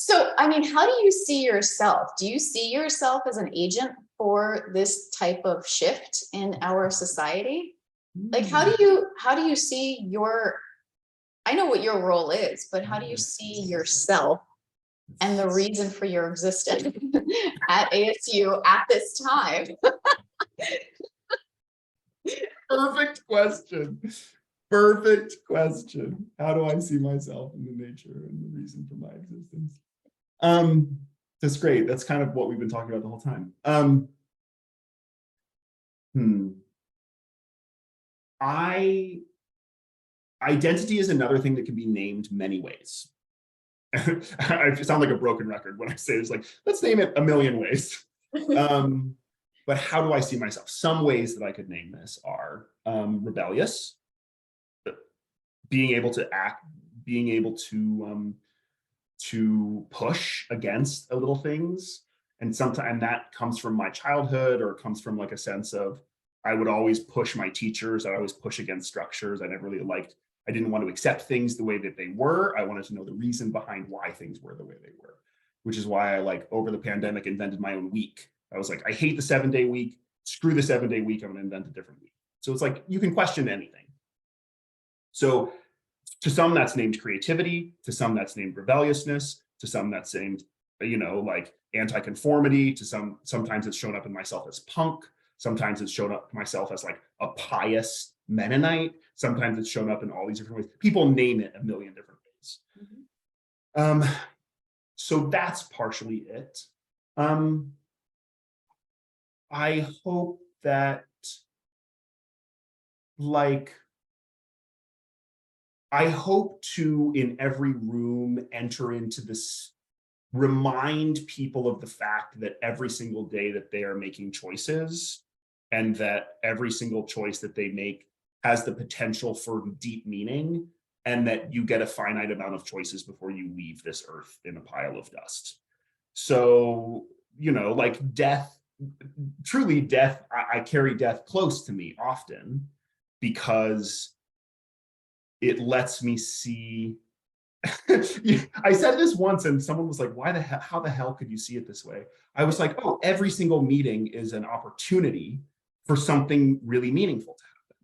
So, I mean, how do you see yourself? Do you see yourself as an agent for this type of shift in our society? Like, how do you see your, I know what your role is, but how do you see yourself and the reason for your existence at ASU at this time? Perfect question. Perfect question. How do I see myself in the nature and the reason for my existence? That's great. That's kind of what we've been talking about the whole time. Identity is another thing that can be named many ways. I sound like a broken record when I say it's like, let's name it a million ways. But how do I see myself? Some ways that I could name this are rebellious, being able to act, being able to push against little things. And sometimes that comes from my childhood, or comes from like a sense of, I would always push my teachers. I always push against structures. I never really I didn't want to accept things the way that they were. I wanted to know the reason behind why things were the way they were, which is why I over the pandemic invented my own week. I was like, I hate the 7-day week. Screw the 7-day week. I'm going to invent a different week. So it's like, you can question anything. So to some that's named creativity, to some that's named rebelliousness, to some that's named, like anti-conformity, to sometimes it's shown up in myself as punk. Sometimes it's shown up myself as like a pious Mennonite. Sometimes it's shown up in all these different ways. People name it a million different ways. Mm-hmm. So that's partially it. I hope that I hope to, in every room, enter into this, remind people of the fact that every single day that they are making choices, and that every single choice that they make has the potential for deep meaning, and that you get a finite amount of choices before you leave this earth in a pile of dust. So, like death, truly death, I carry death close to me often, because it lets me see. I said this once and someone was like, why the hell, how the hell could you see it this way? I was like, oh, every single meeting is an opportunity for something really meaningful to happen.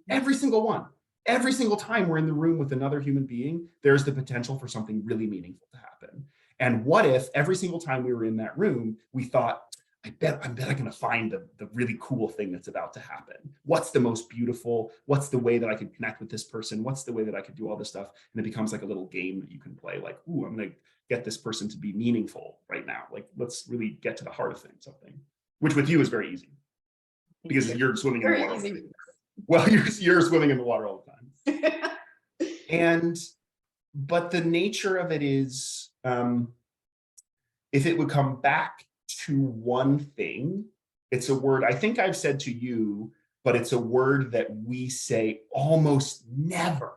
Every single one. Every single time we're in the room with another human being, there's the potential for something really meaningful to happen. And what if every single time we were in that room, we thought, I bet I'm going to find the really cool thing that's about to happen. What's the most beautiful? What's the way that I could connect with this person? What's the way that I could do all this stuff? And it becomes like a little game that you can play. Like, ooh, I'm going to get this person to be meaningful right now. Like, let's really get to the heart of things, something. Which with you is very easy, because you're swimming in the water. Well, you're swimming in the water all the time. But the nature of it is, if it would come back to one thing, it's a word I think I've said to you, but it's a word that we say almost never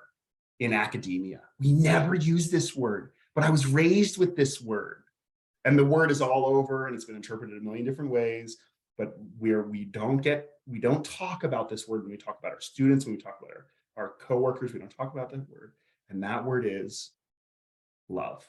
in academia. We never use this word, but I was raised with this word, and the word is all over and it's been interpreted a million different ways, but we don't talk about this word when we talk about our students, when we talk about our coworkers, we don't talk about that word. And that word is love.